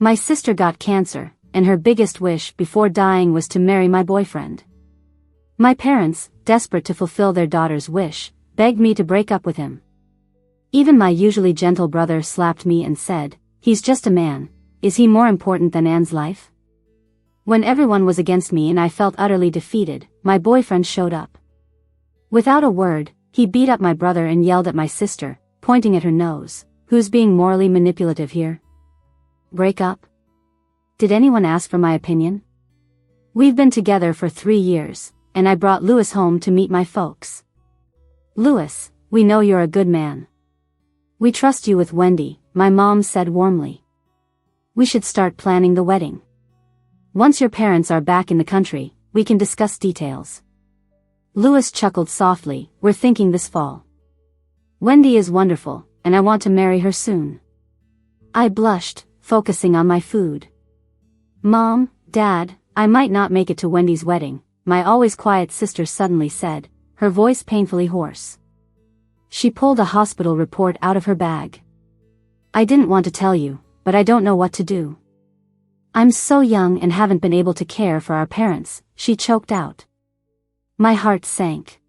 My sister got cancer, and her biggest wish before dying was to marry my boyfriend. My parents, desperate to fulfill their daughter's wish, begged me to break up with him. Even my usually gentle brother slapped me and said, "He's just a man. Is he more important than Anne's life?" When everyone was against me and I felt utterly defeated, my boyfriend showed up. Without a word, he beat up my brother and yelled at my sister, pointing at her nose. "Who's being morally manipulative here? Break up? Did anyone ask for my opinion? We've been together for 3 years, and I brought Louis home to meet my folks. Louis, we know you're a good man. We trust you with Wendy," my mom said warmly. "We should start planning the wedding. Once your parents are back in the country, we can discuss details." Louis chuckled softly. "We're thinking this fall. Wendy is wonderful, and I want to marry her soon." I blushed, focusing on my food. "Mom, Dad, I might not make it to Wendy's wedding," my always quiet sister suddenly said, her voice painfully hoarse. She pulled a hospital report out of her bag. "I didn't want to tell you, but I don't know what to do. I'm so young and haven't been able to care for our parents," she choked out. My heart sank.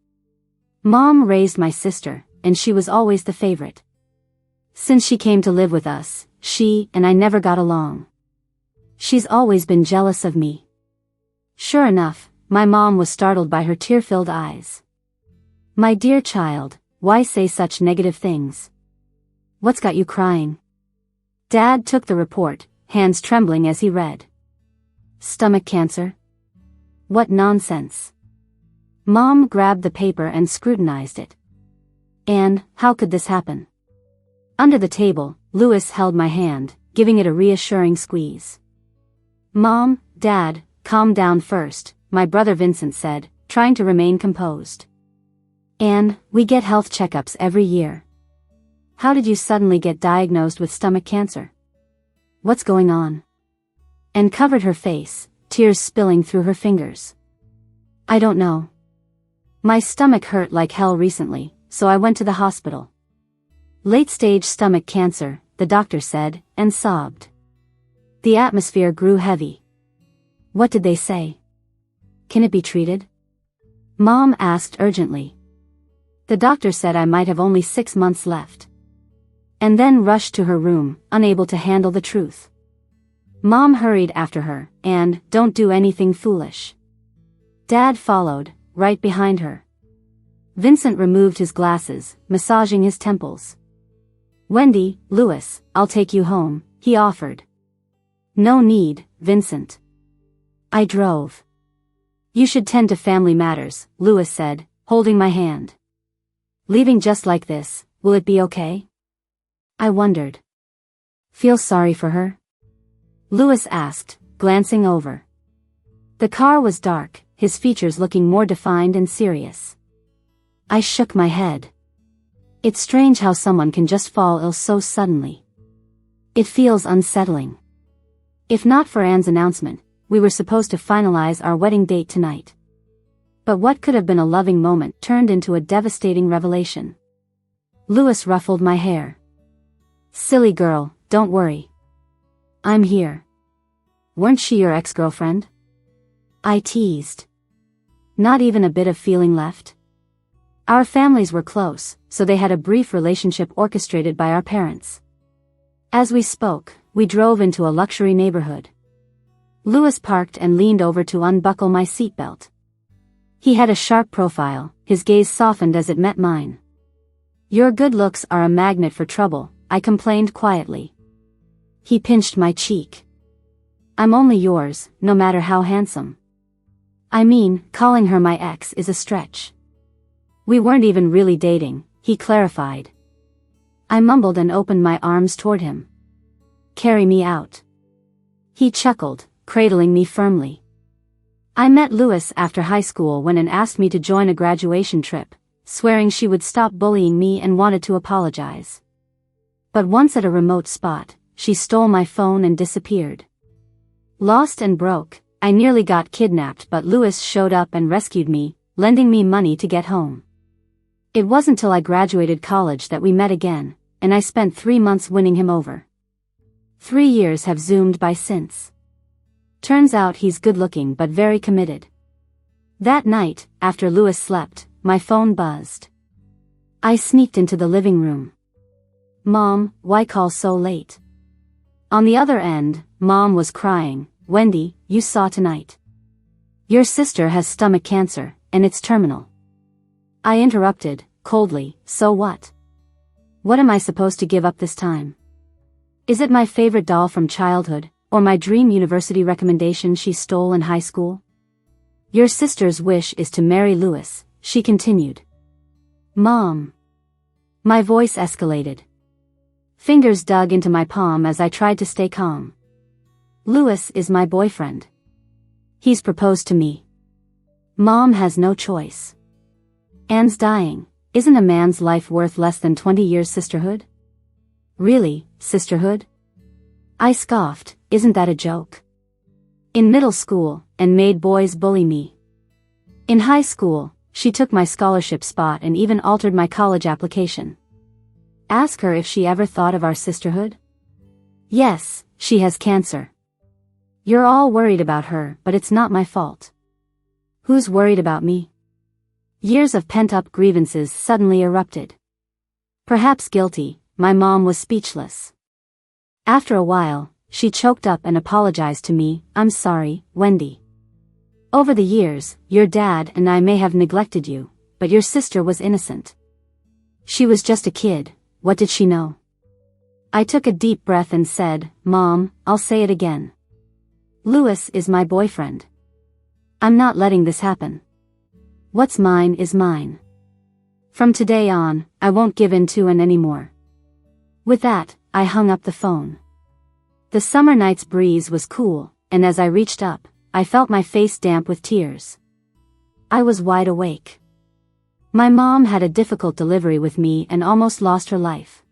Mom raised my sister, and she was always the favorite. Since she came to live with us, she and I never got along. She's always been jealous of me. Sure enough, my mom was startled by her tear-filled eyes. "My dear child, why say such negative things? What's got you crying?" Dad took the report, hands trembling as he read. "Stomach cancer? What nonsense." Mom grabbed the paper and scrutinized it. "Anne, how could this happen?" Under the table, Louis held my hand, giving it a reassuring squeeze. "Mom, Dad, calm down first," my brother Vincent said, trying to remain composed. "Anne, we get health checkups every year. How did you suddenly get diagnosed with stomach cancer? What's going on?" Anne covered her face, tears spilling through her fingers. "I don't know. My stomach hurt like hell recently, so I went to the hospital. Late-stage stomach cancer, the doctor said, and sobbed. The atmosphere grew heavy. What did they say? Can it be treated?" Mom asked urgently. The doctor said I might have only 6 months left. And then rushed to her room, unable to handle the truth. Mom hurried after her, and, "Don't do anything foolish." Dad followed, right behind her. Vincent removed his glasses, massaging his temples. "Wendy, Louis, I'll take you home," he offered. "No need, Vincent. I drove." "You should tend to family matters," Louis said, holding my hand. "Leaving just like this, will it be okay?" I wondered. "Feel sorry for her?" Louis asked, glancing over. The car was dark, his features looking more defined and serious. I shook my head. It's strange how someone can just fall ill so suddenly. It feels unsettling. If not for Anne's announcement, we were supposed to finalize our wedding date tonight. But what could have been a loving moment turned into a devastating revelation. Louis ruffled my hair. "Silly girl, don't worry. I'm here. Weren't she your ex-girlfriend?" I teased. Not even a bit of feeling left? Our families were close, so they had a brief relationship orchestrated by our parents. As we spoke, we drove into a luxury neighborhood. Louis parked and leaned over to unbuckle my seatbelt. He had a sharp profile, his gaze softened as it met mine. "Your good looks are a magnet for trouble," I complained quietly. He pinched my cheek. "I'm only yours, no matter how handsome. I mean, calling her my ex is a stretch." "We weren't even really dating," he clarified. I mumbled and opened my arms toward him. "Carry me out." He chuckled, cradling me firmly. I met Louis after high school when Anne asked me to join a graduation trip, swearing she would stop bullying me and wanted to apologize. But once at a remote spot, she stole my phone and disappeared. Lost and broke, I nearly got kidnapped, but Louis showed up and rescued me, lending me money to get home. It wasn't till I graduated college that we met again, and I spent 3 months winning him over. 3 years have zoomed by since. Turns out he's good-looking but very committed. That night, after Louis slept, my phone buzzed. I sneaked into the living room. "Mom, why call so late?" On the other end, Mom was crying. "Wendy, you saw tonight. Your sister has stomach cancer, and it's terminal." I interrupted, coldly, "So what? What am I supposed to give up this time? Is it my favorite doll from childhood, or my dream university recommendation she stole in high school?" "Your sister's wish is to marry Louis," she continued. "Mom." My voice escalated. Fingers dug into my palm as I tried to stay calm. "Louis is my boyfriend. He's proposed to me. Mom has no choice. Anne's dying. Isn't a man's life worth less than 20 years' sisterhood?" "Really, sisterhood?" I scoffed. "Isn't that a joke? In middle school, and made boys bully me. In high school, she took my scholarship spot and even altered my college application. Ask her if she ever thought of our sisterhood. Yes, she has cancer. You're all worried about her, but it's not my fault. Who's worried about me?" Years of pent-up grievances suddenly erupted. Perhaps guilty, my mom was speechless. After a while, she choked up and apologized to me. "I'm sorry, Wendy. Over the years, your dad and I may have neglected you, but your sister was innocent. She was just a kid. What did she know?" I took a deep breath and said, "Mom, I'll say it again. Louis is my boyfriend. I'm not letting this happen. What's mine is mine. From today on, I won't give in to Anne anymore." With that, I hung up the phone. The summer night's breeze was cool, and as I reached up, I felt my face damp with tears. I was wide awake. My mom had a difficult delivery with me and almost lost her life.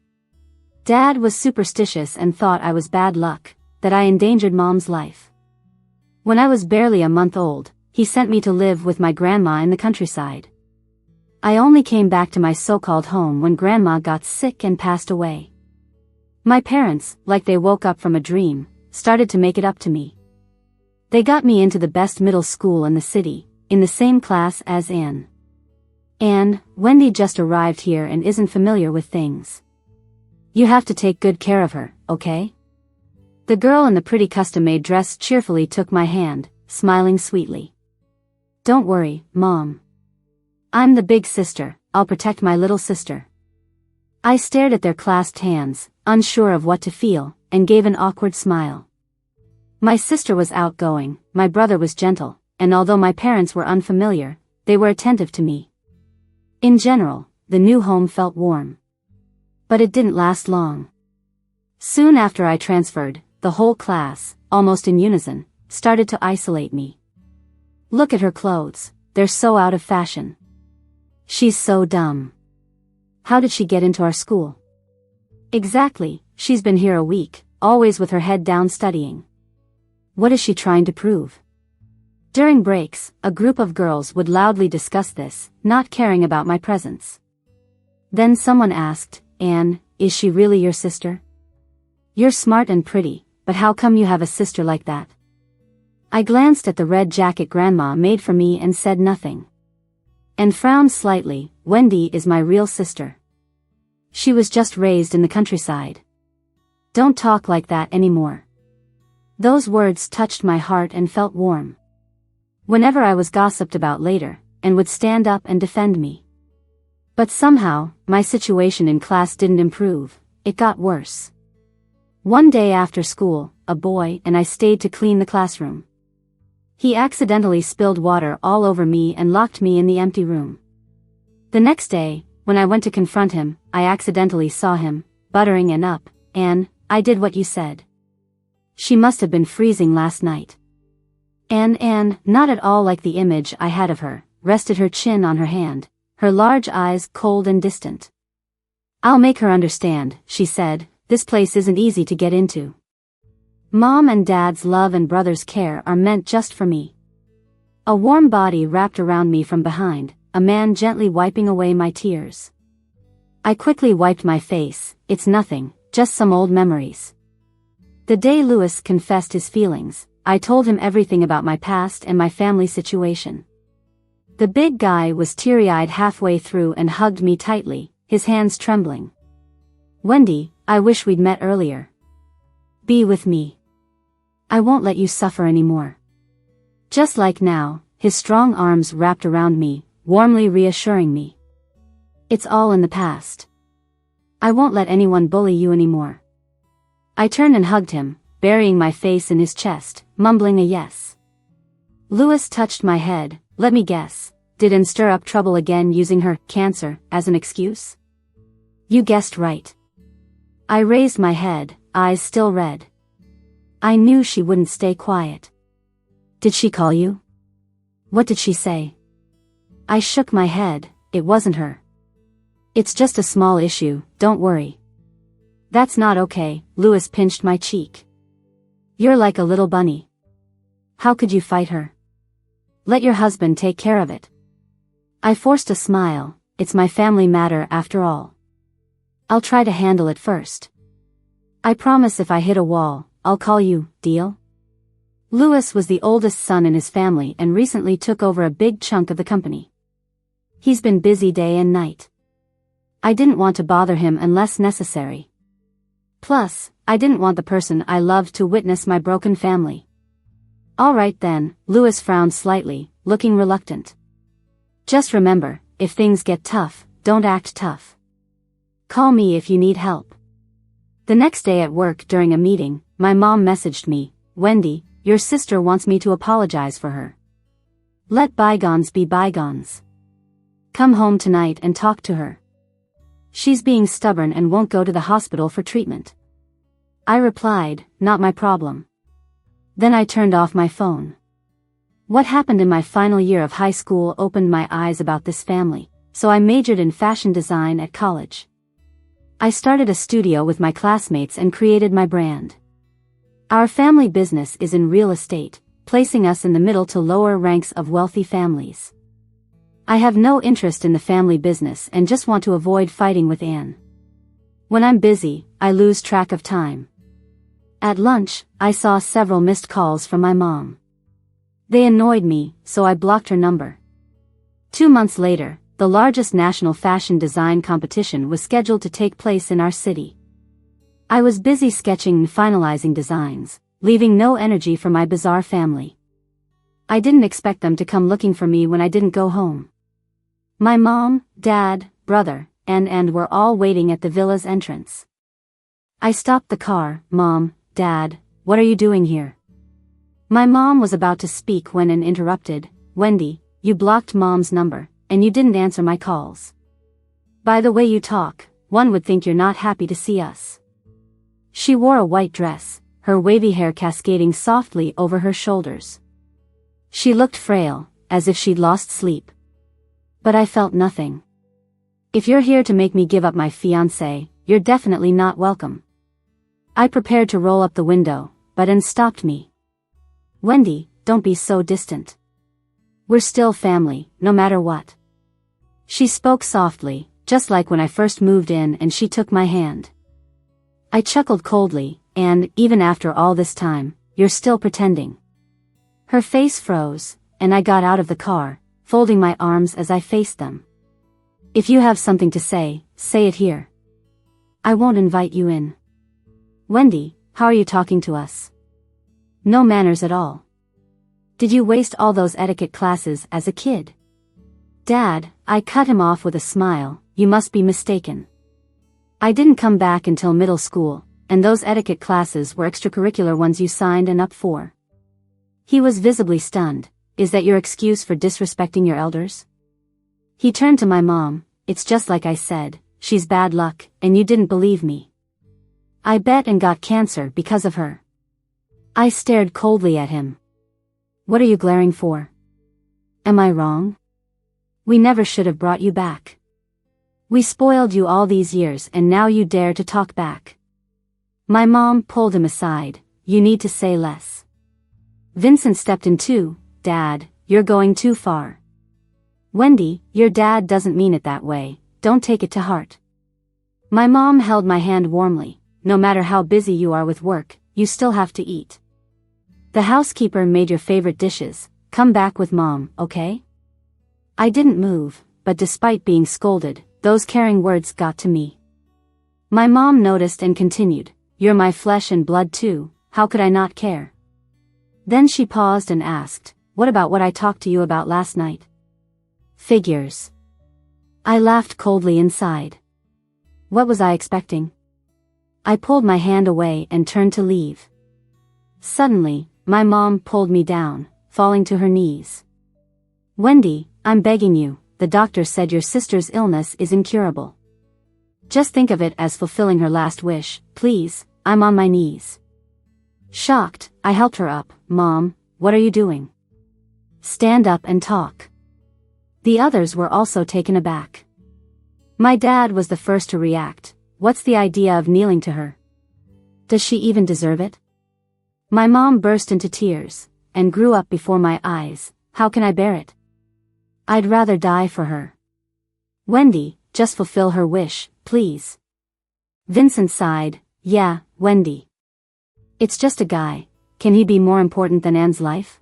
Dad was superstitious and thought I was bad luck, that I endangered Mom's life. When I was barely a month old, he sent me to live with my grandma in the countryside. I only came back to my so-called home when Grandma got sick and passed away. My parents, like they woke up from a dream, started to make it up to me. They got me into the best middle school in the city, in the same class as Anne. "Anne, Wendy just arrived here and isn't familiar with things. You have to take good care of her, okay?" The girl in the pretty custom-made dress cheerfully took my hand, smiling sweetly. "Don't worry, Mom. I'm the big sister, I'll protect my little sister." I stared at their clasped hands, unsure of what to feel, and gave an awkward smile. My sister was outgoing, my brother was gentle, and although my parents were unfamiliar, they were attentive to me. In general, the new home felt warm. But it didn't last long. Soon after I transferred, the whole class, almost in unison, started to isolate me. "Look at her clothes, they're so out of fashion. She's so dumb. How did she get into our school?" "Exactly, she's been here a week, always with her head down studying. What is she trying to prove?" During breaks, a group of girls would loudly discuss this, not caring about my presence. Then someone asked, "Anne, is she really your sister? You're smart and pretty, but how come you have a sister like that?" I glanced at the red jacket Grandma made for me and said nothing. And frowned slightly. "Wendy is my real sister. She was just raised in the countryside. Don't talk like that anymore." Those words touched my heart and felt warm. Whenever I was gossiped about later, Anne would stand up and defend me. But somehow, my situation in class didn't improve, it got worse. One day after school, a boy and I stayed to clean the classroom. He accidentally spilled water all over me and locked me in the empty room. The next day, when I went to confront him, I accidentally saw him, buttering Anne up. "Anne, I did what you said. She must have been freezing last night." Anne, not at all like the image I had of her, rested her chin on her hand, her large eyes cold and distant. "I'll make her understand," she said, "this place isn't easy to get into. Mom and Dad's love and brother's care are meant just for me." A warm body wrapped around me from behind, a man gently wiping away my tears. I quickly wiped my face. "It's nothing, just some old memories." The day Louis confessed his feelings, I told him everything about my past and my family situation. The big guy was teary-eyed halfway through and hugged me tightly, his hands trembling. "Wendy, I wish we'd met earlier. Be with me. I won't let you suffer anymore." Just like now, his strong arms wrapped around me, warmly reassuring me. "It's all in the past. I won't let anyone bully you anymore." I turned and hugged him, burying my face in his chest, mumbling a yes. Louis touched my head. "Let me guess, didn't stir up trouble again using her cancer as an excuse?" "You guessed right." I raised my head, eyes still red. I knew she wouldn't stay quiet. "Did she call you? What did she say?" I shook my head. "It wasn't her. It's just a small issue, don't worry." "That's not okay," Louis pinched my cheek. "You're like a little bunny. How could you fight her? Let your husband take care of it." I forced a smile. "It's my family matter after all. I'll try to handle it first. I promise if I hit a wall, I'll call you, deal?" Louis was the oldest son in his family and recently took over a big chunk of the company. He's been busy day and night. I didn't want to bother him unless necessary. Plus, I didn't want the person I loved to witness my broken family. "All right then," Louis frowned slightly, looking reluctant. "Just remember, if things get tough, don't act tough. Call me if you need help." The next day at work during a meeting, my mom messaged me, "Wendy, your sister wants me to apologize for her. Let bygones be bygones. Come home tonight and talk to her. She's being stubborn and won't go to the hospital for treatment." I replied, "Not my problem." Then I turned off my phone. What happened in my final year of high school opened my eyes about this family, so I majored in fashion design at college. I started a studio with my classmates and created my brand. Our family business is in real estate, placing us in the middle to lower ranks of wealthy families. I have no interest in the family business and just want to avoid fighting with Anne. When I'm busy, I lose track of time. At lunch, I saw several missed calls from my mom. They annoyed me, so I blocked her number. 2 months later, the largest national fashion design competition was scheduled to take place in our city. I was busy sketching and finalizing designs, leaving no energy for my bizarre family. I didn't expect them to come looking for me when I didn't go home. My mom, dad, brother, and were all waiting at the villa's entrance. I stopped the car. "Mom, Dad, what are you doing here?" My mom was about to speak when Anne interrupted. "Wendy, you blocked Mom's number, and you didn't answer my calls. By the way you talk, one would think you're not happy to see us." She wore a white dress, her wavy hair cascading softly over her shoulders. She looked frail, as if she'd lost sleep. But I felt nothing. "If you're here to make me give up my fiancé, you're definitely not welcome." I prepared to roll up the window, but Anne stopped me. "Wendy, don't be so distant. We're still family, no matter what." She spoke softly, just like when I first moved in and she took my hand. I chuckled coldly, "And, even after all this time, you're still pretending." Her face froze, and I got out of the car, folding my arms as I faced them. "If you have something to say, say it here. I won't invite you in." "Wendy, how are you talking to us? No manners at all. Did you waste all those etiquette classes as a kid?" "Dad," I cut him off with a smile, "you must be mistaken. I didn't come back until middle school, and those etiquette classes were extracurricular ones you signed up for." He was visibly stunned. "Is that your excuse for disrespecting your elders?" He turned to my mom. "It's just like I said, she's bad luck, and you didn't believe me. I bet and got cancer because of her." I stared coldly at him. "What are you glaring for? Am I wrong? We never should have brought you back. We spoiled you all these years and now you dare to talk back." My mom pulled him aside. "You need to say less." Vincent stepped in too. "Dad, you're going too far." "Wendy, your dad doesn't mean it that way, don't take it to heart." My mom held my hand warmly. "No matter how busy you are with work, you still have to eat. The housekeeper made your favorite dishes, come back with mom, okay? I didn't move, but despite being scolded, those caring words got to me. My mom noticed and continued, you're my flesh and blood too, how could I not care? Then she paused and asked, what about what I talked to you about last night? Figures. I laughed coldly inside. What was I expecting? I pulled my hand away and turned to leave. Suddenly, my mom pulled me down, falling to her knees. Wendy, I'm begging you, the doctor said your sister's illness is incurable. Just think of it as fulfilling her last wish, please, I'm on my knees. Shocked, I helped her up. Mom, what are you doing? Stand up and talk. The others were also taken aback. My dad was the first to react. What's the idea of kneeling to her? Does she even deserve it? My mom burst into tears, and grew up before my eyes. How can I bear it? I'd rather die for her. Wendy, just fulfill her wish, please. Vincent sighed, yeah, Wendy. It's just a guy, can he be more important than Anne's life?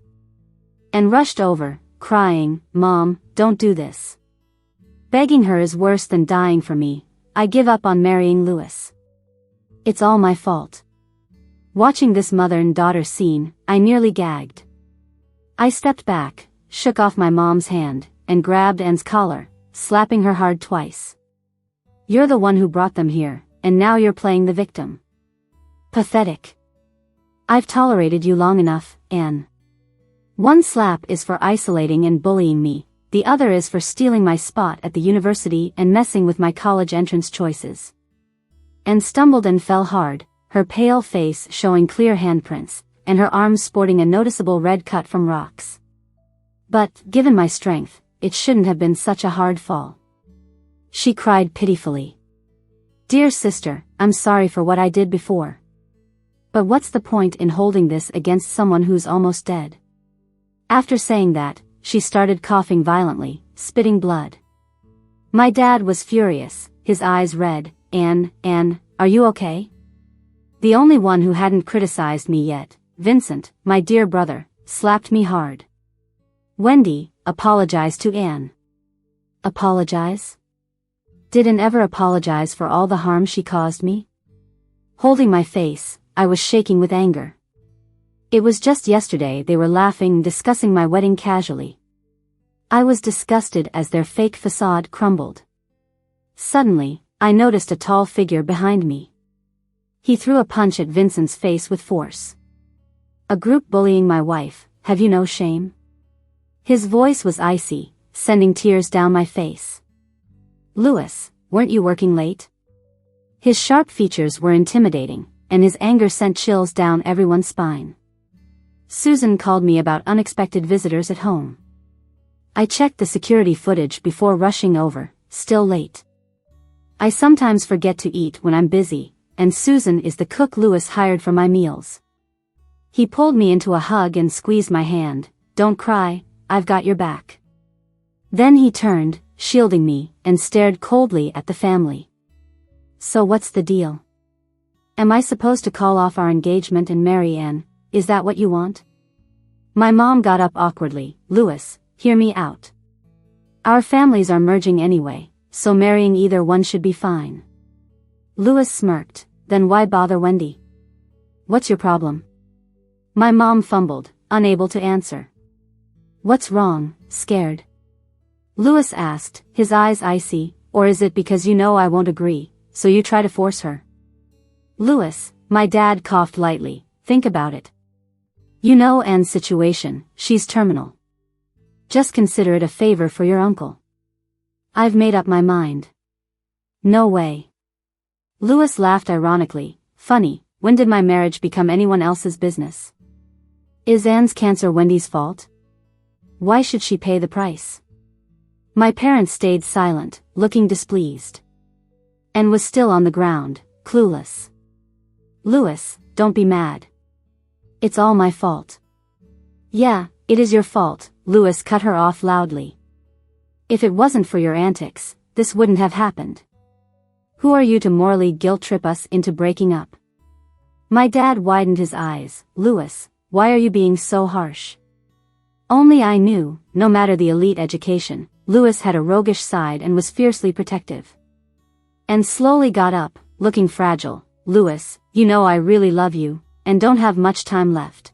And rushed over, crying, Mom, don't do this. Begging her is worse than dying for me. I give up on marrying Louis. It's all my fault. Watching this mother and daughter scene, I nearly gagged. I stepped back, shook off my mom's hand, and grabbed Anne's collar, slapping her hard twice. You're the one who brought them here, and now you're playing the victim. Pathetic. I've tolerated you long enough, Anne. One slap is for isolating and bullying me, the other is for stealing my spot at the university and messing with my college entrance choices. Anne stumbled and fell hard, her pale face showing clear handprints, and her arms sporting a noticeable red cut from rocks. But, given my strength, it shouldn't have been such a hard fall. She cried pitifully. Dear sister, I'm sorry for what I did before. But what's the point in holding this against someone who's almost dead? After saying that, she started coughing violently, spitting blood. My dad was furious, his eyes red. Anne, are you okay? The only one who hadn't criticized me yet, Vincent, my dear brother, slapped me hard. Wendy, apologize to Anne. Apologize? Did Anne ever apologize for all the harm she caused me? Holding my face, I was shaking with anger. It was just yesterday they were laughing and discussing my wedding casually. I was disgusted as their fake facade crumbled. Suddenly, I noticed a tall figure behind me. He threw a punch at Vincent's face with force. A group bullying my wife, have you no shame? His voice was icy, sending tears down my face. Louis, weren't you working late? His sharp features were intimidating, and his anger sent chills down everyone's spine. Susan called me about unexpected visitors at home. I checked the security footage before rushing over, still late. I sometimes forget to eat when I'm busy, and Susan is the cook Louis hired for my meals. He pulled me into a hug and squeezed my hand. Don't cry, I've got your back. Then he turned, shielding me, and stared coldly at the family. So what's the deal? Am I supposed to call off our engagement and marry Anne? Is that what you want? My mom got up awkwardly. Louis, hear me out. Our families are merging anyway, so marrying either one should be fine. Louis smirked. Then why bother Wendy? What's your problem? My mom fumbled, unable to answer. What's wrong, scared? Louis asked, his eyes icy, or is it because you know I won't agree, so you try to force her? Louis, my dad coughed lightly, think about it. You know Anne's situation, she's terminal. Just consider it a favor for your uncle. I've made up my mind. No way. Louis laughed ironically. Funny, when did my marriage become anyone else's business? Is Anne's cancer Wendy's fault? Why should she pay the price? My parents stayed silent, looking displeased. Anne was still on the ground, clueless. Louis, don't be mad. It's all my fault. Yeah, it is your fault, Louis cut her off loudly. If it wasn't for your antics, this wouldn't have happened. Who are you to morally guilt-trip us into breaking up? My dad widened his eyes. Louis, why are you being so harsh? Only I knew, no matter the elite education, Louis had a roguish side and was fiercely protective. And slowly got up, looking fragile. Louis, you know I really love you, and don't have much time left.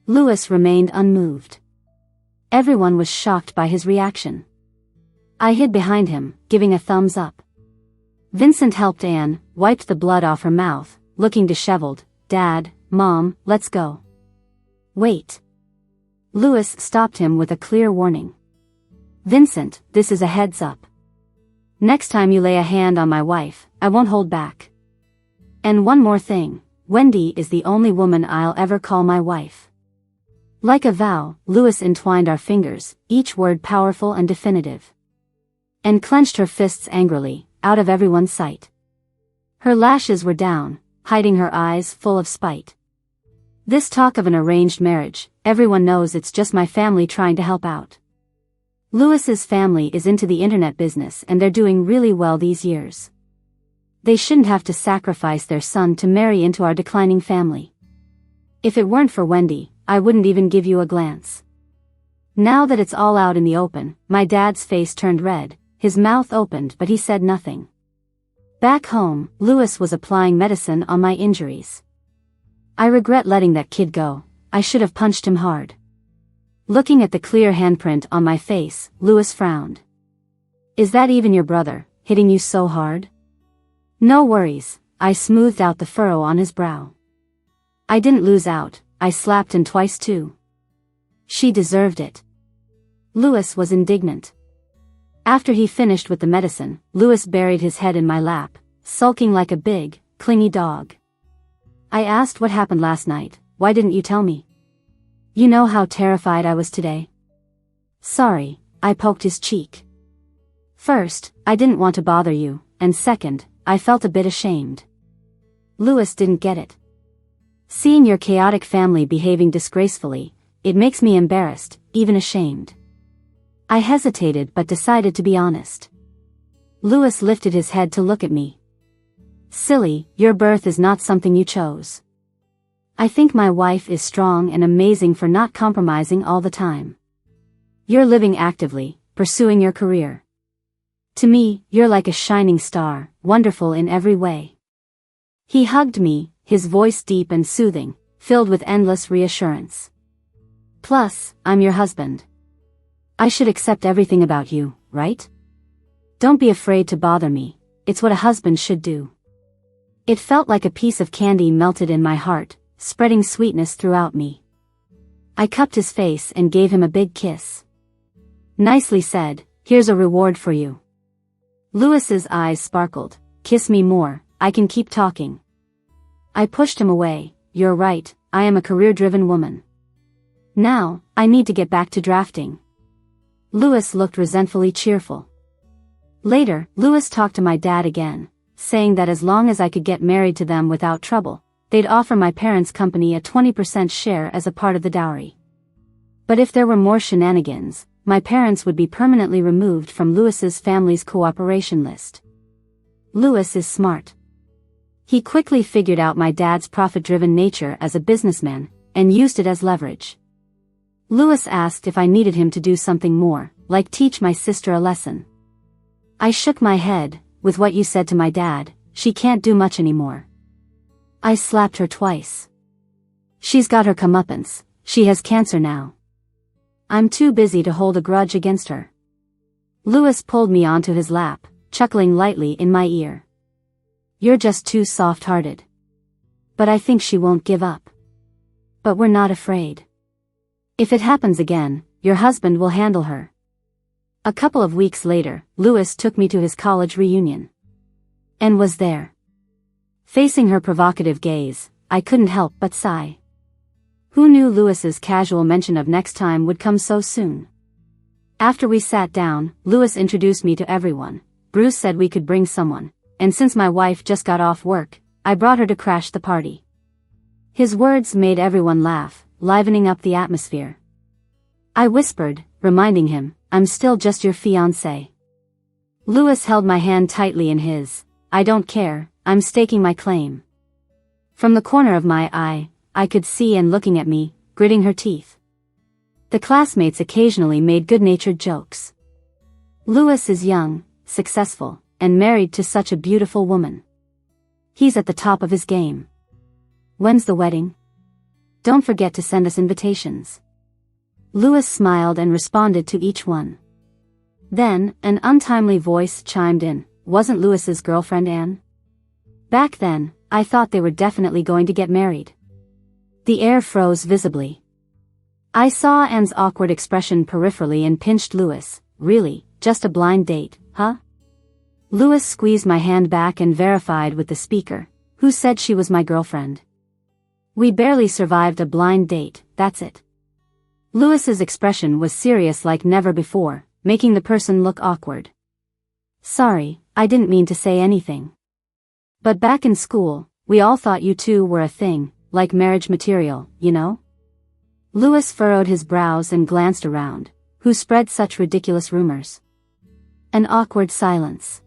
Louis remained unmoved. Everyone was shocked by his reaction. I hid behind him, giving a thumbs up. Vincent helped Anne, wiped the blood off her mouth, looking disheveled. Dad, Mom, let's go. Wait. Louis stopped him with a clear warning. Vincent, this is a heads up. Next time you lay a hand on my wife, I won't hold back. And one more thing, Wendy is the only woman I'll ever call my wife. Like a vow, Louis entwined our fingers, each word powerful and definitive. And clenched her fists angrily, out of everyone's sight. Her lashes were down, hiding her eyes full of spite. This talk of an arranged marriage, everyone knows it's just my family trying to help out. Louis's family is into the internet business and they're doing really well these years. They shouldn't have to sacrifice their son to marry into our declining family. If it weren't for Wendy, I wouldn't even give you a glance. Now that it's all out in the open, my dad's face turned red, his mouth opened but he said nothing. Back home, Louis was applying medicine on my injuries. I regret letting that kid go, I should have punched him hard. Looking at the clear handprint on my face, Louis frowned. Is that even your brother, hitting you so hard? No worries, I smoothed out the furrow on his brow. I didn't lose out, I slapped him twice too. She deserved it. Louis was indignant. After he finished with the medicine, Louis buried his head in my lap, sulking like a big, clingy dog. I asked what happened last night. Why didn't you tell me? You know how terrified I was today? Sorry, I poked his cheek. First, I didn't want to bother you, and second, I felt a bit ashamed. Louis didn't get it. Seeing your chaotic family behaving disgracefully, it makes me embarrassed, even ashamed. I hesitated but decided to be honest. Louis lifted his head to look at me. Silly, your birth is not something you chose. I think my wife is strong and amazing for not compromising all the time. You're living actively, pursuing your career. To me, you're like a shining star, wonderful in every way. He hugged me, his voice deep and soothing, filled with endless reassurance. Plus, I'm your husband. I should accept everything about you, right? Don't be afraid to bother me, it's what a husband should do. It felt like a piece of candy melted in my heart, spreading sweetness throughout me. I cupped his face and gave him a big kiss. Nicely said, here's a reward for you. Louis's eyes sparkled. Kiss me more, I can keep talking. I pushed him away. You're right, I am a career-driven woman. Now, I need to get back to drafting. Louis looked resentfully cheerful. Later, Louis talked to my dad again, saying that as long as I could get married to them without trouble, they'd offer my parents' company a 20% share as a part of the dowry. But if there were more shenanigans, my parents would be permanently removed from Louis's family's cooperation list. Louis is smart. He quickly figured out my dad's profit-driven nature as a businessman, and used it as leverage. Louis asked if I needed him to do something more, like teach my sister a lesson. I shook my head. With what you said to my dad, she can't do much anymore. I slapped her twice. She's got her comeuppance, she has cancer now. I'm too busy to hold a grudge against her. Louis pulled me onto his lap, chuckling lightly in my ear. You're just too soft-hearted. But I think she won't give up. But we're not afraid. If it happens again, your husband will handle her. A couple of weeks later, Louis took me to his college reunion. And was there. Facing her provocative gaze, I couldn't help but sigh. Who knew Louis's casual mention of next time would come so soon? After we sat down, Louis introduced me to everyone. Bruce said we could bring someone, and since my wife just got off work, I brought her to crash the party. His words made everyone laugh, livening up the atmosphere. I whispered, reminding him, I'm still just your fiancé. Louis held my hand tightly in his. I don't care, I'm staking my claim. From the corner of my eye, I could see Anne looking at me, gritting her teeth. The classmates occasionally made good-natured jokes. Louis is young, successful, and married to such a beautiful woman. He's at the top of his game. When's the wedding? Don't forget to send us invitations. Louis smiled and responded to each one. Then, an untimely voice chimed in. Wasn't Louis's girlfriend Anne? Back then, I thought they were definitely going to get married. The air froze visibly. I saw Anne's awkward expression peripherally and pinched Louis. Really, just a blind date, huh? Louis squeezed my hand back and verified with the speaker. Who said she was my girlfriend? We barely survived a blind date, that's it. Louis's expression was serious like never before, making the person look awkward. Sorry, I didn't mean to say anything. But back in school, we all thought you two were a thing, like marriage material, you know? Louis furrowed his brows and glanced around. Who spread such ridiculous rumors? An awkward silence.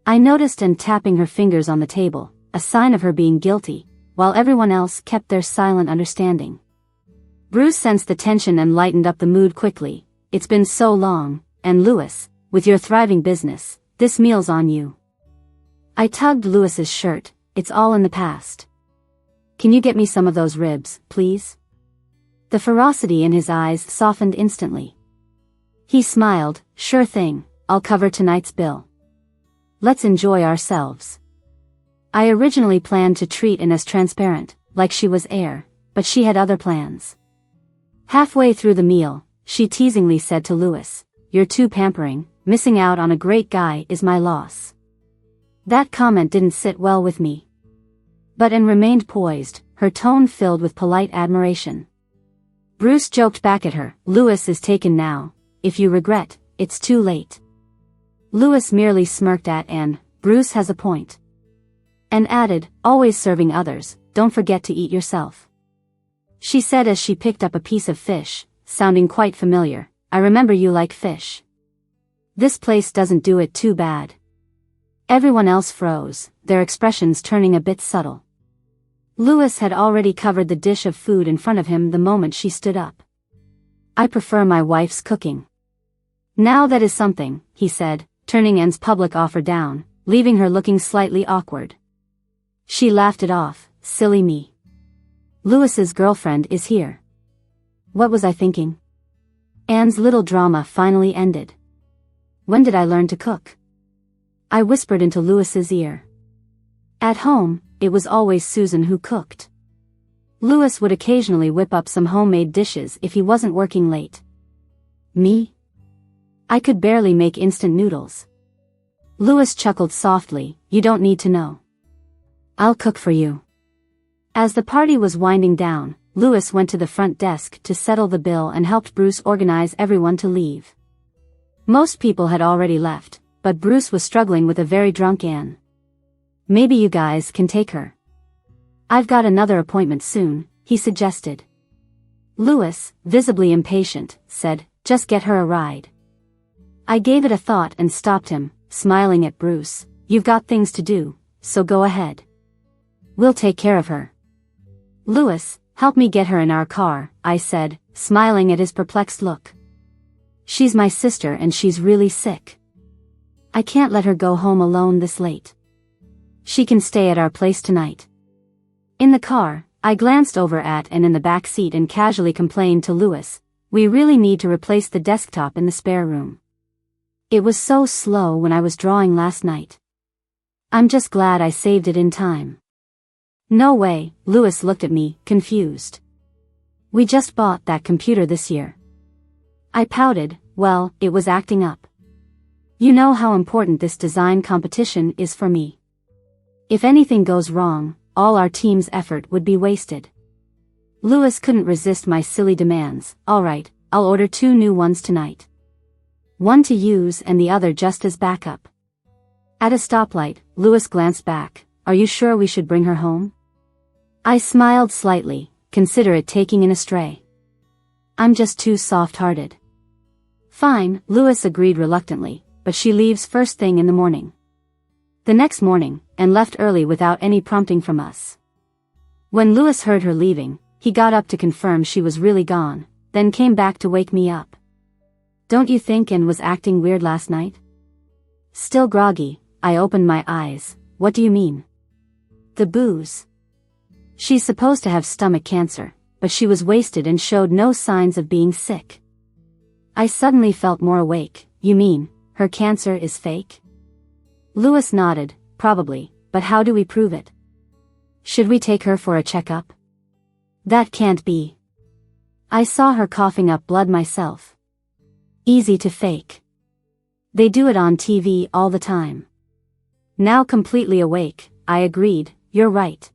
I noticed Anne tapping her fingers on the table, a sign of her being guilty, while everyone else kept their silent understanding. Bruce sensed the tension and lightened up the mood quickly. It's been so long, and Louis, with your thriving business, this meal's on you. I tugged Louis's shirt. It's all in the past. Can you get me some of those ribs, please? The ferocity in his eyes softened instantly. He smiled. Sure thing, I'll cover tonight's bill. Let's enjoy ourselves. I originally planned to treat Anne as transparent, like she was air, but she had other plans. Halfway through the meal, she teasingly said to Louis, "You're too pampering, missing out on a great guy is my loss." That comment didn't sit well with me. But Anne remained poised, her tone filled with polite admiration. Bruce joked back at her, "Louis is taken now. If you regret, it's too late." Louis merely smirked at Anne. Bruce has a point. And added, "Always serving others, don't forget to eat yourself." She said as she picked up a piece of fish, sounding quite familiar. I remember you like fish. This place doesn't do it too bad. Everyone else froze, their expressions turning a bit subtle. Louis had already covered the dish of food in front of him the moment she stood up. I prefer my wife's cooking. Now that is something, he said, turning Anne's public offer down, leaving her looking slightly awkward. She laughed it off. Silly me. Louis's girlfriend is here. What was I thinking? Anne's little drama finally ended. When did I learn to cook? I whispered into Louis's ear. At home, it was always Susan who cooked. Louis would occasionally whip up some homemade dishes if he wasn't working late. Me? I could barely make instant noodles. Louis chuckled softly. You don't need to know. I'll cook for you. As the party was winding down, Louis went to the front desk to settle the bill and helped Bruce organize everyone to leave. Most people had already left, but Bruce was struggling with a very drunk Anne. Maybe you guys can take her. I've got another appointment soon, he suggested. Louis, visibly impatient, said, just get her a ride. I gave it a thought and stopped him, smiling at Bruce. You've got things to do, so go ahead. We'll take care of her. Louis, help me get her in our car, I said, smiling at his perplexed look. She's my sister and she's really sick. I can't let her go home alone this late. She can stay at our place tonight. In the car, I glanced over at Anne in the back seat and casually complained to Louis, we really need to replace the desktop in the spare room. It was so slow when I was drawing last night. I'm just glad I saved it in time. No way, Louis looked at me, confused. We just bought that computer this year. I pouted. Well, it was acting up. You know how important this design competition is for me. If anything goes wrong, all our team's effort would be wasted. Louis couldn't resist my silly demands. All right, I'll order 2 new ones tonight. One to use and the other just as backup. At a stoplight, Louis glanced back. Are you sure we should bring her home? I smiled slightly. Consider it taking in a stray. I'm just too soft-hearted. Fine, Louis agreed reluctantly, but she leaves first thing in the morning. The next morning, and left early without any prompting from us. When Louis heard her leaving, he got up to confirm she was really gone, then came back to wake me up. Don't you think Anne was acting weird last night? Still groggy, I opened my eyes. What do you mean? The booze. She's supposed to have stomach cancer, but she was wasted and showed no signs of being sick. I suddenly felt more awake. You mean, her cancer is fake? Louis nodded. Probably, but how do we prove it? Should we take her for a checkup? That can't be. I saw her coughing up blood myself. Easy to fake. They do it on TV all the time. Now completely awake, I agreed. You're right.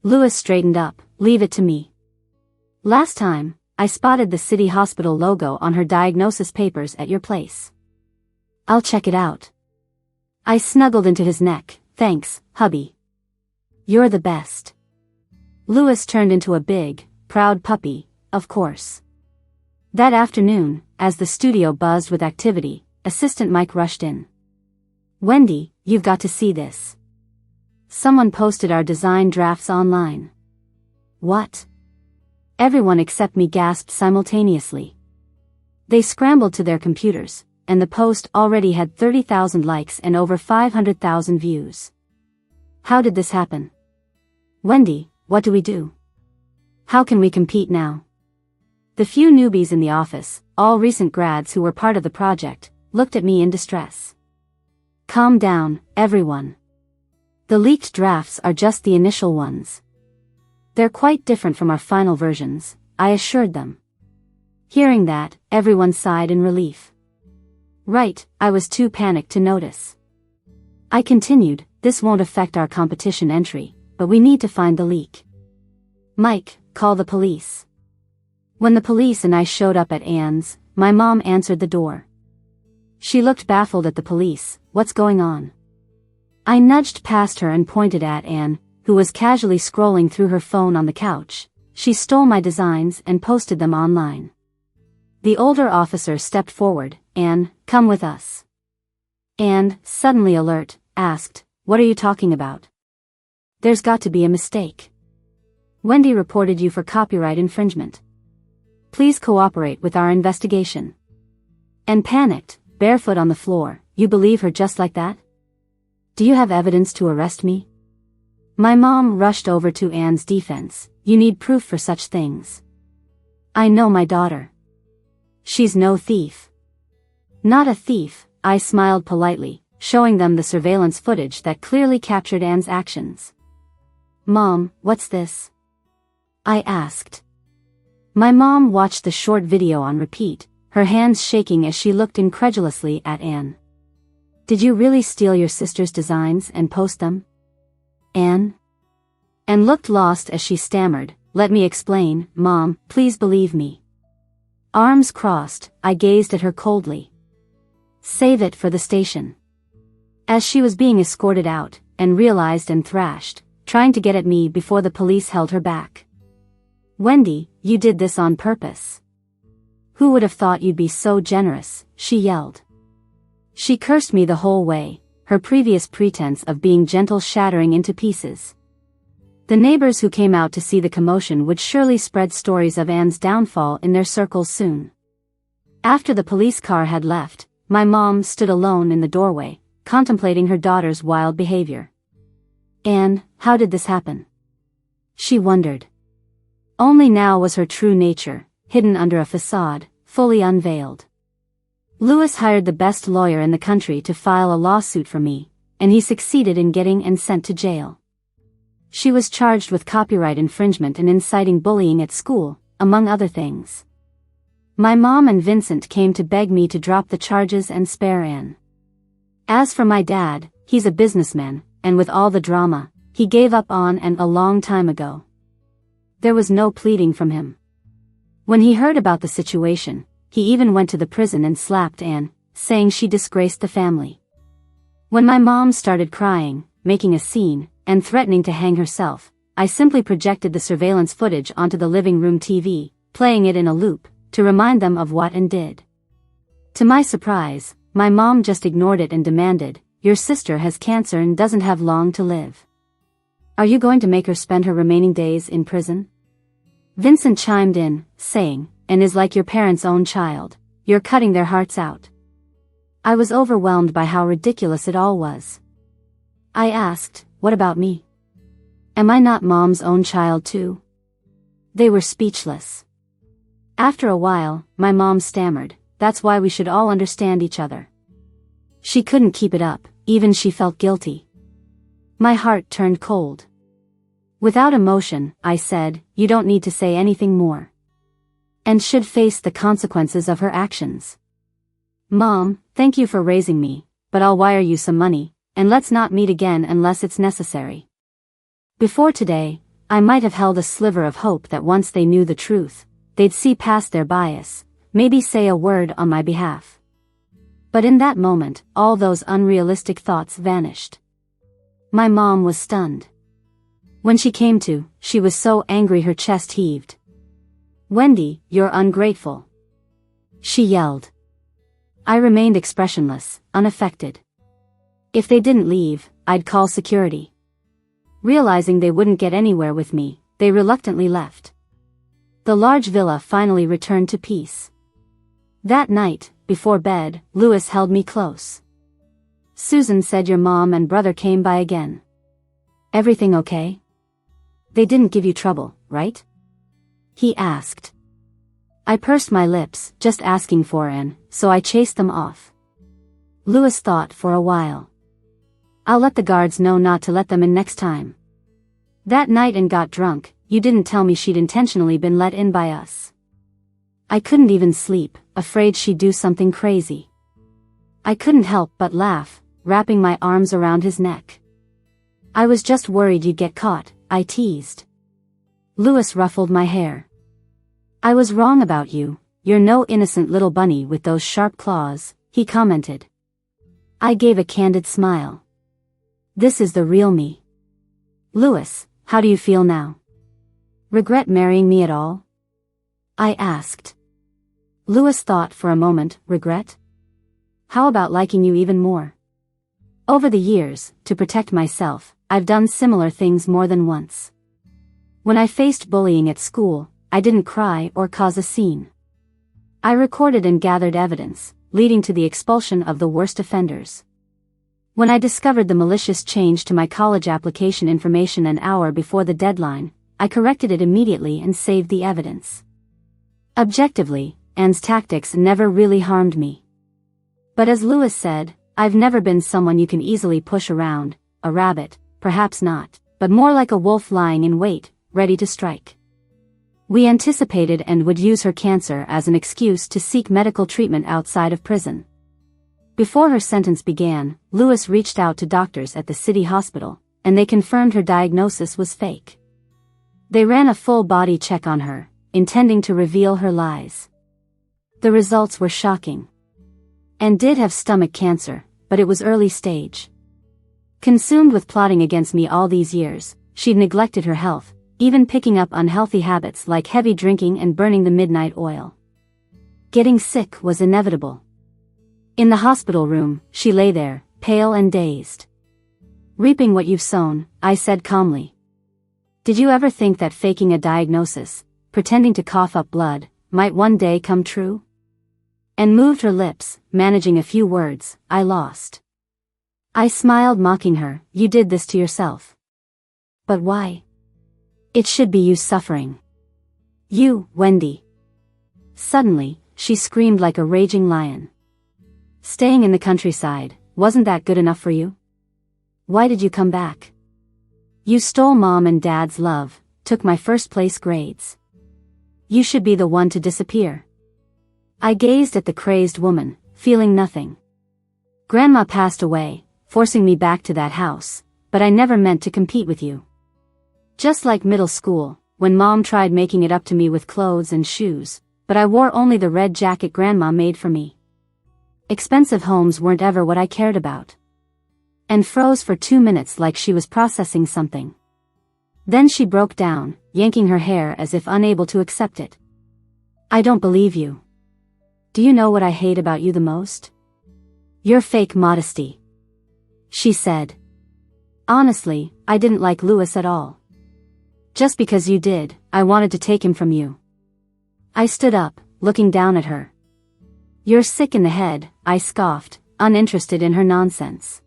Louis straightened up. Leave it to me. Last time, I spotted the city hospital logo on her diagnosis papers at your place. I'll check it out. I snuggled into his neck. Thanks, hubby. You're the best. Louis turned into a big, proud puppy, of course. That afternoon, as the studio buzzed with activity, Assistant Mike rushed in. Wendy, you've got to see this. Someone posted our design drafts online. What? Everyone except me gasped simultaneously. They scrambled to their computers, and the post already had 30,000 likes and over 500,000 views. How did this happen? Wendy, what do we do? How can we compete now? The few newbies in the office, all recent grads who were part of the project, looked at me in distress. Calm down, everyone. The leaked drafts are just the initial ones. They're quite different from our final versions, I assured them. Hearing that, everyone sighed in relief. Right, I was too panicked to notice. I continued, this won't affect our competition entry, but we need to find the leak. Mike, call the police. When the police and I showed up at Anne's, my mom answered the door. She looked baffled at the police. What's going on? I nudged past her and pointed at Anne, who was casually scrolling through her phone on the couch. She stole my designs and posted them online. The older officer stepped forward. Anne, come with us. Anne, suddenly alert, asked, what are you talking about? There's got to be a mistake. Wendy reported you for copyright infringement. Please cooperate with our investigation. Anne panicked, barefoot on the floor. You believe her just like that? Do you have evidence to arrest me? My mom rushed over to Anne's defense. You need proof for such things. I know my daughter. She's no thief. Not a thief, I smiled politely, showing them the surveillance footage that clearly captured Anne's actions. Mom, what's this? I asked. My mom watched the short video on repeat, her hands shaking as she looked incredulously at Anne. Did you really steal your sister's designs and post them? Anne? Anne looked lost as she stammered, let me explain, Mom, please believe me. Arms crossed, I gazed at her coldly. Save it for the station. As she was being escorted out, Anne realized and thrashed, trying to get at me before the police held her back. Wendy, you did this on purpose. Who would have thought you'd be so generous, she yelled. She cursed me the whole way, her previous pretense of being gentle shattering into pieces. The neighbors who came out to see the commotion would surely spread stories of Anne's downfall in their circles soon. After the police car had left, my mom stood alone in the doorway, contemplating her daughter's wild behavior. Anne, how did this happen? She wondered. Only now was her true nature, hidden under a facade, fully unveiled. Louis hired the best lawyer in the country to file a lawsuit for me, and he succeeded in getting Anne sent to jail. She was charged with copyright infringement and inciting bullying at school, among other things. My mom and Vincent came to beg me to drop the charges and spare Anne. As for my dad, he's a businessman, and with all the drama, he gave up on Anne a long time ago. There was no pleading from him. When he heard about the situation, he even went to the prison and slapped Anne, saying she disgraced the family. When my mom started crying, making a scene, and threatening to hang herself, I simply projected the surveillance footage onto the living room TV, playing it in a loop, to remind them of what Anne did. To my surprise, my mom just ignored it and demanded, your sister has cancer and doesn't have long to live. Are you going to make her spend her remaining days in prison? Vincent chimed in, saying, and is like your parents' own child. You're cutting their hearts out. I was overwhelmed by how ridiculous it all was. I asked, what about me? Am I not Mom's own child too? They were speechless. After a while, my mom stammered, that's why we should all understand each other. She couldn't keep it up, even she felt guilty. My heart turned cold. Without emotion, I said, you don't need to say anything more. And should face the consequences of her actions. Mom, thank you for raising me, but I'll wire you some money, and let's not meet again unless it's necessary. Before today, I might have held a sliver of hope that once they knew the truth, they'd see past their bias, maybe say a word on my behalf. But in that moment, all those unrealistic thoughts vanished. My mom was stunned. When she came to, she was so angry her chest heaved. Wendy, you're ungrateful. She yelled. I remained expressionless, unaffected. If they didn't leave, I'd call security. Realizing they wouldn't get anywhere with me, they reluctantly left. The large villa finally returned to peace. That night, before bed, Louis held me close. Susan said your mom and brother came by again. Everything okay? They didn't give you trouble, right? He asked. I pursed my lips, just asking for an, so I chased them off. Louis thought for a while. I'll let the guards know not to let them in next time. That night and got drunk, you didn't tell me she'd intentionally been let in by us. I couldn't even sleep, afraid she'd do something crazy. I couldn't help but laugh, wrapping my arms around his neck. I was just worried you'd get caught, I teased. Louis ruffled my hair. I was wrong about you, you're no innocent little bunny with those sharp claws, he commented. I gave a candid smile. This is the real me. Louis, how do you feel now? Regret marrying me at all? I asked. Louis thought for a moment, regret? How about liking you even more? Over the years, to protect myself, I've done similar things more than once. When I faced bullying at school, I didn't cry or cause a scene. I recorded and gathered evidence, leading to the expulsion of the worst offenders. When I discovered the malicious change to my college application information an hour before the deadline, I corrected it immediately and saved the evidence. Objectively, Anne's tactics never really harmed me. But as Louis said, I've never been someone you can easily push around, a rabbit, perhaps not, but more like a wolf lying in wait, ready to strike. We anticipated and would use her cancer as an excuse to seek medical treatment outside of prison. Before her sentence began, Louis reached out to doctors at the city hospital, and they confirmed her diagnosis was fake. They ran a full body check on her, intending to reveal her lies. The results were shocking. Anne did have stomach cancer, but it was early stage. Consumed with plotting against me all these years, she'd neglected her health, even picking up unhealthy habits like heavy drinking and burning the midnight oil. Getting sick was inevitable. In the hospital room, she lay there, pale and dazed. Reaping what you've sown, I said calmly. Did you ever think that faking a diagnosis, pretending to cough up blood, might one day come true? Anne moved her lips, managing a few words, I lost. I smiled mocking her, you did this to yourself. But why? It should be you suffering. You, Wendy. Suddenly, she screamed like a raging lion. Staying in the countryside, wasn't that good enough for you? Why did you come back? You stole Mom and Dad's love, took my first place grades. You should be the one to disappear. I gazed at the crazed woman, feeling nothing. Grandma passed away, forcing me back to that house, but I never meant to compete with you. Just like middle school, when Mom tried making it up to me with clothes and shoes, but I wore only the red jacket Grandma made for me. Expensive homes weren't ever what I cared about. And froze for 2 minutes like she was processing something. Then she broke down, yanking her hair as if unable to accept it. I don't believe you. Do you know what I hate about you the most? Your fake modesty. She said. Honestly, I didn't like Louis at all. Just because you did, I wanted to take him from you. I stood up, looking down at her. You're sick in the head, I scoffed, uninterested in her nonsense.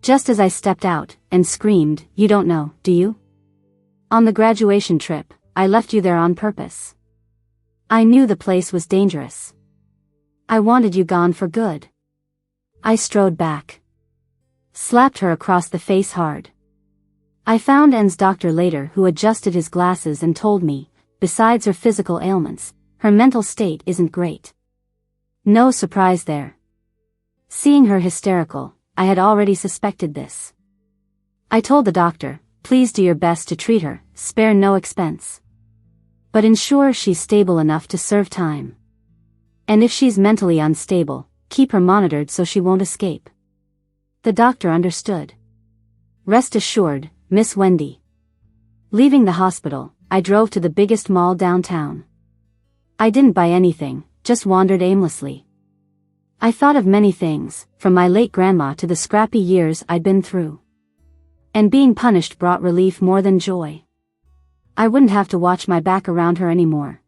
Just as I stepped out, and screamed, you don't know, do you? On the graduation trip, I left you there on purpose. I knew the place was dangerous. I wanted you gone for good. I strode back. Slapped her across the face hard. I found Anne's doctor later, who adjusted his glasses and told me, besides her physical ailments, her mental state isn't great. No surprise there. Seeing her hysterical, I had already suspected this. I told the doctor, please do your best to treat her, spare no expense. But ensure she's stable enough to serve time. And if she's mentally unstable, keep her monitored so she won't escape. The doctor understood. Rest assured, Miss Wendy. Leaving the hospital, I drove to the biggest mall downtown. I didn't buy anything, just wandered aimlessly. I thought of many things, from my late grandma to the scrappy years I'd been through. And being punished brought relief more than joy. I wouldn't have to watch my back around her anymore.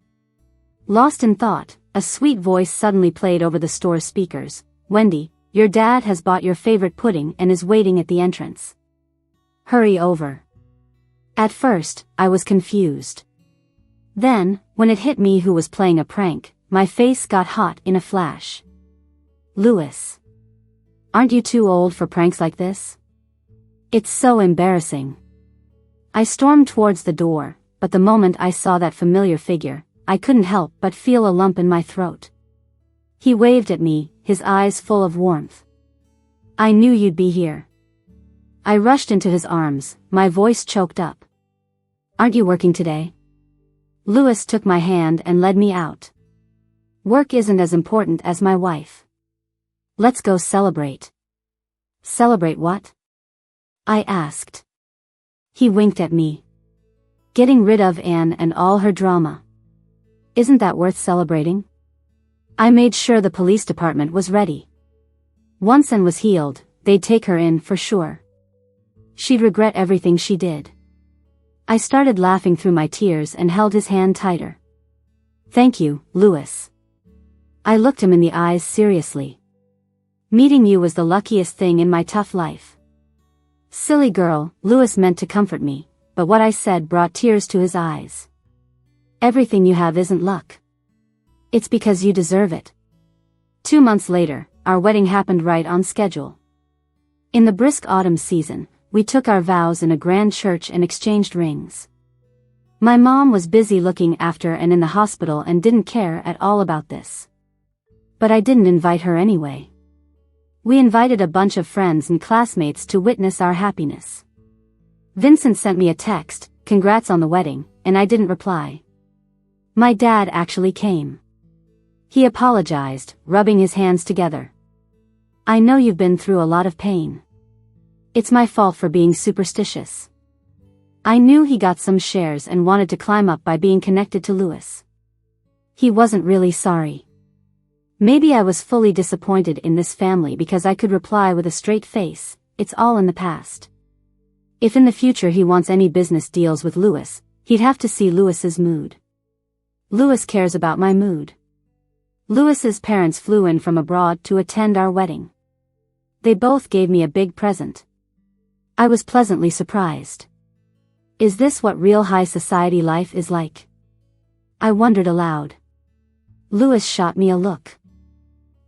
Lost in thought, a sweet voice suddenly played over the store speakers. Wendy, your dad has bought your favorite pudding and is waiting at the entrance. Hurry over. At first, I was confused. Then, when it hit me who was playing a prank, my face got hot in a flash. Louis. Aren't you too old for pranks like this? It's so embarrassing. I stormed towards the door, but the moment I saw that familiar figure, I couldn't help but feel a lump in my throat. He waved at me, his eyes full of warmth. I knew you'd be here. I rushed into his arms, my voice choked up. Aren't you working today? Louis took my hand and led me out. Work isn't as important as my wife. Let's go celebrate. Celebrate what? I asked. He winked at me. Getting rid of Anne and all her drama. Isn't that worth celebrating? I made sure the police department was ready. Once Anne was healed, they'd take her in for sure. She'd regret everything she did. I started laughing through my tears and held his hand tighter. Thank you, Louis. I looked him in the eyes seriously. Meeting you was the luckiest thing in my tough life. Silly girl, Louis meant to comfort me, but what I said brought tears to his eyes. Everything you have isn't luck. It's because you deserve it. 2 months later, our wedding happened right on schedule. In the brisk autumn season, we took our vows in a grand church and exchanged rings. My mom was busy looking after and in the hospital and didn't care at all about this. But I didn't invite her anyway. We invited a bunch of friends and classmates to witness our happiness. Vincent sent me a text, congrats on the wedding, and I didn't reply. My dad actually came. He apologized, rubbing his hands together. I know you've been through a lot of pain. It's my fault for being superstitious. I knew he got some shares and wanted to climb up by being connected to Louis. He wasn't really sorry. Maybe I was fully disappointed in this family because I could reply with a straight face, it's all in the past. If in the future he wants any business deals with Louis, he'd have to see Louis's mood. Louis cares about my mood. Louis's parents flew in from abroad to attend our wedding. They both gave me a big present. I was pleasantly surprised. Is this what real high society life is like? I wondered aloud. Louis shot me a look.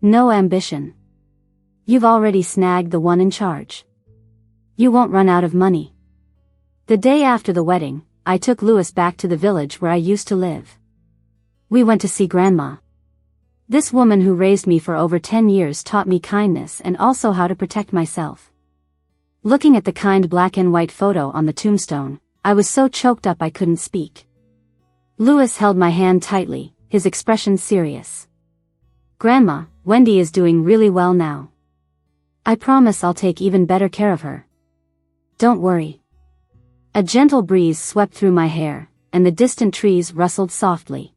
No ambition. You've already snagged the one in charge. You won't run out of money. The day after the wedding, I took Louis back to the village where I used to live. We went to see Grandma. This woman who raised me for over 10 years taught me kindness and also how to protect myself. Looking at the kind black and white photo on the tombstone, I was so choked up I couldn't speak. Louis held my hand tightly, his expression serious. Grandma, Wendy is doing really well now. I promise I'll take even better care of her. Don't worry. A gentle breeze swept through my hair, and the distant trees rustled softly.